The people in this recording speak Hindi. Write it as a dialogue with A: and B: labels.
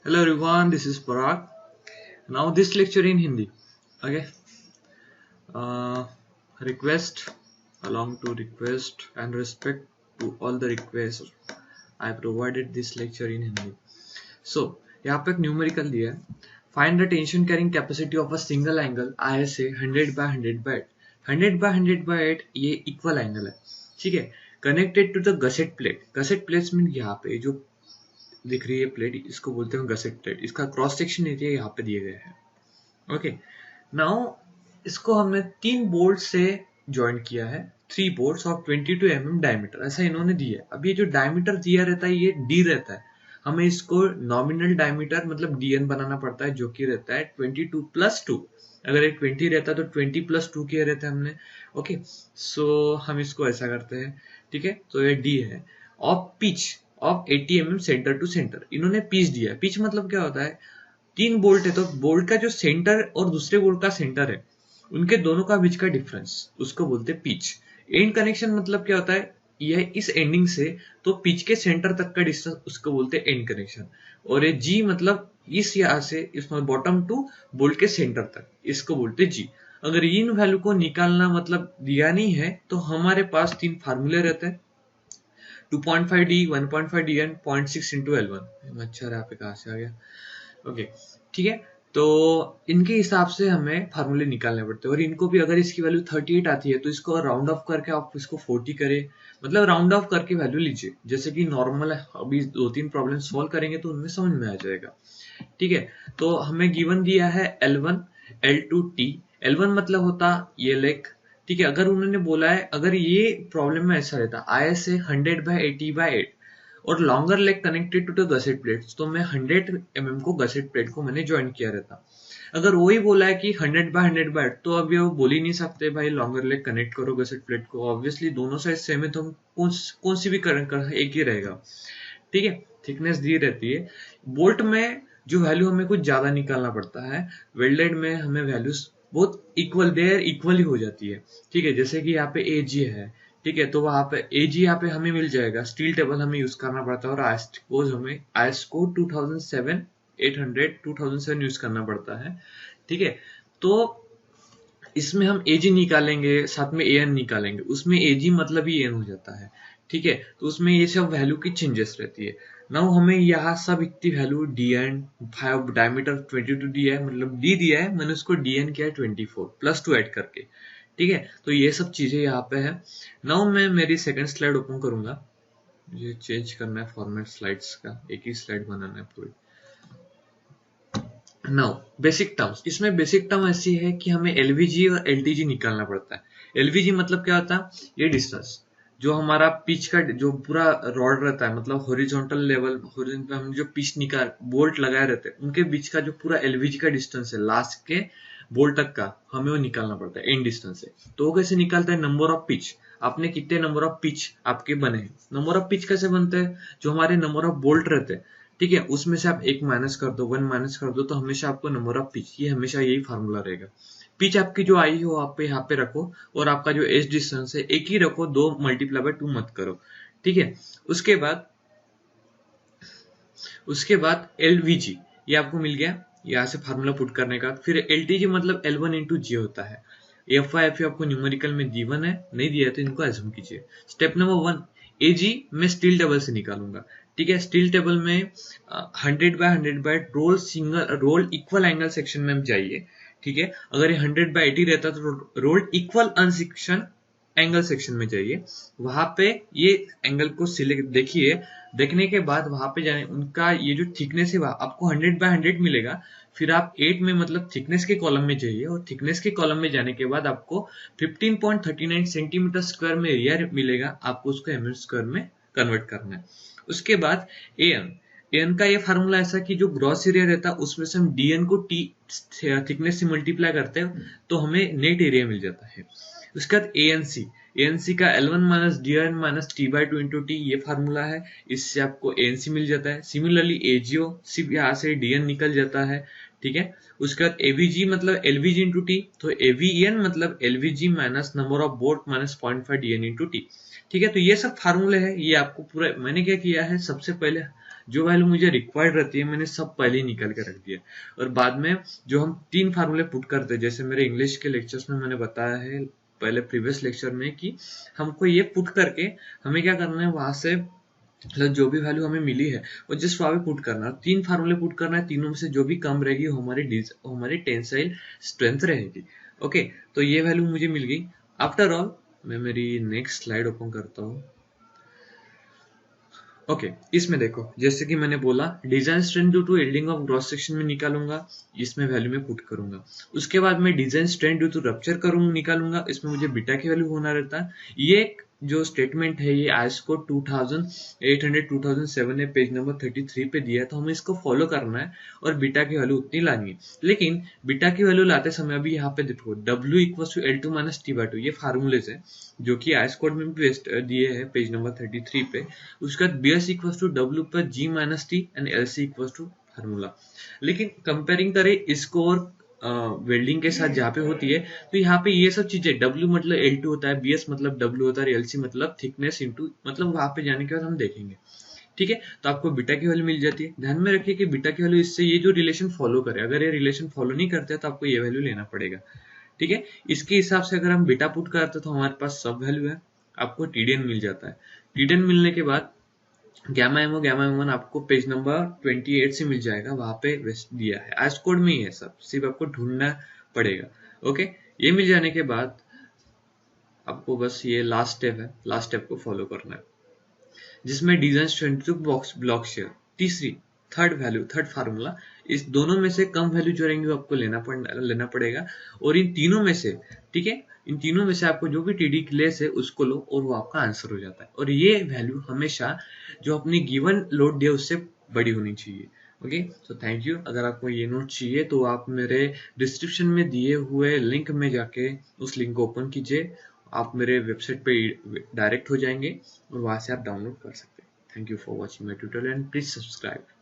A: Hello everyone, this is Parag. Now this lecture in Hindi. Okay. Uh, request along to request and respect to all the requests. I provided this lecture in Hindi. So यहाँ पे एक न्यूमेरिकल दिया है. Find the tension carrying capacity of a single angle ISA 100 by 100 by 8. 100 by 100 by 8 ये इक्वल एंगल है. ठीक है. Connected to the gusset plate. Gusset plates mean यहाँ पे जो दिख रही है प्लेट, इसको बोलते हैं गसेट प्लेट. इसका क्रॉस सेक्शन एरिया यहाँ पे दिए गए हैं. ओके. नाउ इसको हमने 3 बोल्ट से ज्वाइन किया है. 3 बोल्ट्स ऑफ 22 mm डायमीटर ऐसा इन्होंने दिया है. अब ये जो डायमीटर दिया रहता है ये डी रहता है. हमें इसको नॉमिनल डायमीटर मतलब डीएन बनाना पड़ता है, जो कि रहता है 22 + 2. अगर ये 20 रहता तो 20 + 2 किया रहता है हमने. ओके. सो हम इसको ऐसा करते हैं. ठीक है. तो ये डी है. Of pitch of 80 mm centre to centre. इन्होंने पिच दिया. पिच मतलब क्या होता है, 3 बोल्ट है तो बोल्ट का जो सेंटर और दूसरे बोल्ट का सेंटर है उनके दोनों का बीच का डिफरेंस उसको बोलते हैं पिच. एंड कनेक्शन मतलब क्या होता है, यह इस एंडिंग से तो पिच के सेंटर तक का डिस्टेंस उसको बोलते हैं एंड कनेक्शन. और ये जी मतलब इस यहाँ से इसमें बॉटम टू बोल्ट के सेंटर तक, इसको बोलते हैं जी. अगर इन वैल्यू को निकालना मतलब दिया नहीं है तो हमारे पास 3 फार्मूले रहते हैं. 2.5 D, 1.5 D and 0.6 into L1. मच्छर यहाँ पे कहाँ से आ गया. ओके. ठीक है. तो इनके हिसाब से हमें फार्मूले निकालने पड़ते हैं. और इनको भी अगर इसकी वैल्यू 38 आती है तो इसको राउंड ऑफ करके आप इसको 40 करें, मतलब राउंड ऑफ करके वैल्यू लीजिए. जैसे कि नॉर्मल है, अभी 2-3 प्रॉब्लम सॉल्व करेंगे तो उनमें समझ में आ जाएगा. ठीक है. तो हमें गिवन दिया है L1 L2 T. L1 मतलब होता ये लेग. ठीक है. अगर उन्होंने बोला है, अगर ये प्रॉब्लम में ऐसा रहता आया से 100 by 80 by 8 और longer leg connected to the gusset plate, तो मैं 100 mm को गसेट प्लेट को मैंने ज्वाइन किया रहता. अगर वही बोला है कि 100 by 100 by 8 तो अब ये वो बोल ही नहीं सकते भाई लॉन्गर लेग कनेक्ट करो गसेट प्लेट को. ऑब्वियसली दोनों साइड सेम है तो हम कौन सी भी कर एक ही रहेगा. ठीक है. थिकनेस दी रहती है. बोल्ट में जो वैल्यू हमें कुछ ज्यादा निकालना पड़ता है, वेल्डेड में हमें वैल्यूज बहुत इक्वल देयर इक्वली हो जाती है. ठीक है. जैसे कि यहाँ पे एजी है. ठीक है. तो वहां पे एजी यहाँ पे हमें मिल जाएगा. स्टील टेबल हमें यूज करना पड़ता है और आईएस को 2007 यूज करना पड़ता है. ठीक है. तो इसमें हम एजी निकालेंगे, साथ में एएन निकालेंगे. उसमें एजी मतलब ही एन हो जाता है. ठीक है. तो उसमें ये सब वैल्यू की चेंजेस रहती है. नाउ हमें यहाँ सब इतनी वैल्यू डी एन 5 डायमीटर 22 दिया है, मतलब डी दिया है, मैंने उसको डी एन किया है 24 + 2 ऐड करके. ठीक है. तो ये सब चीजें यहाँ पे है. नाउ मैं मेरी सेकंड स्लाइड ओपन करूंगा. मुझे चेंज करना है फॉर्मेट स्लाइड्स का, एक ही स्लाइड बनाना है पूरी. Now basic terms. इसमें बेसिक टर्म ऐसी है कि हमें एलवीजी और एलटीजी निकालना पड़ता है. एलवीजी मतलब क्या होता है, ये डिस्टेंस जो हमारा पिच का जो पूरा रॉड रहता है, मतलब हॉरिजॉन्टल लेवल हॉरिजॉन्टल हम जो पिच निकाल बोल्ट लगाए रहते हैं उनके बीच का जो पूरा एलवीजी का डिस्टेंस है लास्ट के बोल्ट तक का, हमें वो निकालना पड़ता है एंड डिस्टेंस से. तो वो कैसे निकालता है, नंबर ऑफ पिच. आपने कितने नंबर ऑफ पिच आपके बने हैं. नंबर ऑफ पिच कैसे बनते हैं, जो हमारे नंबर ऑफ बोल्ट रहते हैं. ठीक है. उसमें से आप 1 माइनस कर दो, 1 माइनस कर दो, तो हमेशा आपको नंबर ऑफ पिच, ये हमेशा यही फार्मूला रहेगा. पिच आपकी जो आई हो आप यहाँ पे रखो और आपका जो एज डिस्टेंस है एक ही रखो, 2 × 2 मत करो. ठीक है. उसके बाद एलवीजी ये आपको मिल गया. यहाँ से फार्मूला पुट करने का फिर एलटीजी मतलब L1 × G होता है. एफ आई एफ आपको न्यूमेरिकल में गिवन है, नहीं दिया है तो इनको एज्यूम कीजिए. स्टेप नंबर 1, एजी मैं स्टील टेबल से निकालूंगा. ठीक है. स्टील टेबल में 100 by 100 by roll equal angle section में जाइए. ठीक है. अगर ये 100 by 80 रहता तो रोल इक्वल अनसेक्शन एंगल सेक्शन में जाइए. वहां पे ये एंगल को सिलेक्ट देखिए. देखने के बाद वहां पे जाने उनका ये जो थिकनेस है आपको 100 by 100 मिलेगा. फिर आप 8 में मतलब थिकनेस के कॉलम में जाइए और थिकनेस के कॉलम में जाने के बाद आपको 15.39 सेंटीमीटर स्क्वायर में एरिया मिलेगा. आपको उसको mm स्क्वायर में कन्वर्ट करना है. उसके बाद एन का ये फार्मूला ऐसा कि जो ग्रॉस एरिया रहता है उसमें से हम डीएन को टी थिकनेस से मल्टीप्लाई करते हैं तो हमें नेट एरिया मिल जाता है. उसके बाद एएनसी का L1 - DN - T/2 × T ये फार्मूला है. इससे आपको एएनसी मिल जाता है. सिमिलरली एजीओ सिर्फ यहाँ से डीएन निकल जाता है. ठीक है. उसके बाद एवीजी मतलब एलवीजी × टी, तो एवीएन मतलब LVG minus number of bolt minus 0.5 DN × T. ठीक है. तो ये सब फार्मूले है. ये आपको पूरा मैंने क्या किया है, सबसे पहले जो वैल्यू मुझे रिक्वायर्ड रहती है मैंने सब पहले ही निकाल के रख दिया, और बाद में जो हम 3 फार्मूले पुट करते हैं, जैसे मेरे इंग्लिश के लेक्चर्स में मैंने बताया है पहले प्रीवियस लेक्चर में कि हमको ये पुट करके हमें क्या करना है, वहां से मतलब जो भी वैल्यू हमें मिली है वो जस्ट वहां पे पुट करना है। 3 फार्मूले पुट करना है, तीनों में से जो भी कम रहेगी वो हमारी टेंसाइल स्ट्रेंथ रहेगी। ओके, तो ये वैल्यू मुझे मिल गई। आफ्टर ऑल मैं मेरी नेक्स्ट स्लाइड ओपन करता हूँ। ओके, इसमें देखो जैसे कि मैंने बोला design strength due to yielding of cross section में निकालूंगा, इसमें वैल्यू में पुट करूंगा। उसके बाद मैं design strength due to rupture करूंगा निकालूंगा, इसमें मुझे बीटा की वैल्यू होना रहता है। ये जो स्टेटमेंट है ये आईएस कोड 2800 2007 ने पेज नंबर 33 पे दिया है, तो हमें इसको फॉलो करना है और बीटा की वैल्यू उतनी लानी है। लेकिन बीटा की वैल्यू लाते समय अभी यहाँ पे देखो W = L2 - T/2 ये फार्मूलेज है जो कि आईएस कोड में भी दिए हैं पेज नंबर 33 पे। उसके बाद BS = W पर G - T and LC = formula. लेकिन कंपेयरिंग करें इसको और वेल्डिंग के साथ जहाँ पे होती है, तो यहाँ पे ये सब चीजें W मतलब L2 होता है, BS मतलब W होता है, LC मतलब थिकनेस इंटू, मतलब वहां पे जाने के बाद हम देखेंगे। ठीक है, तो आपको बीटा की वैल्यू मिल जाती है। ध्यान में रखिए कि बीटा की वैल्यू इससे ये जो रिलेशन फॉलो करे, अगर ये रिलेशन फॉलो नहीं करते तो आपको ये वैल्यू लेना पड़ेगा। ठीक है, इसके हिसाब से अगर हम बीटा पुट करते तो हमारे पास सब वैल्यू है, आपको TDN मिल जाता है। TDN मिलने के बाद गामा M1 आपको पेज नंबर 28 से मिल जाएगा, वहां पे दिया है, आईएस कोड में ही है सब, सिर्फ आपको ढूंढना पड़ेगा। ओके, ये मिल जाने के बाद आपको बस ये लास्ट स्टेप है, लास्ट स्टेप को फॉलो करना है, जिसमें design strength to box block shear, third formula, इस दोनों में से कम वैल्यू जो रहेंगे वो आपको लेना पड़ेगा, और इन तीनों में से, ठीक है, इन तीनों में से आपको जो भी TD लेस है उसको लो और वो आपका आंसर हो जाता है। और ये वैल्यू हमेशा जो अपनी गिवन लोड दिया उससे बड़ी होनी चाहिए। Okay, so thank you. अगर आपको ये नोट चाहिए तो आप मेरे डिस्क्रिप्शन में दिए हुए लिंक में जाके उस लिंक को ओपन कीजिए, आप मेरे वेबसाइट पे डायरेक्ट हो जाएंगे और वहां से आप डाउनलोड कर सकते हैं। Thank you for watching my tutorial and please subscribe.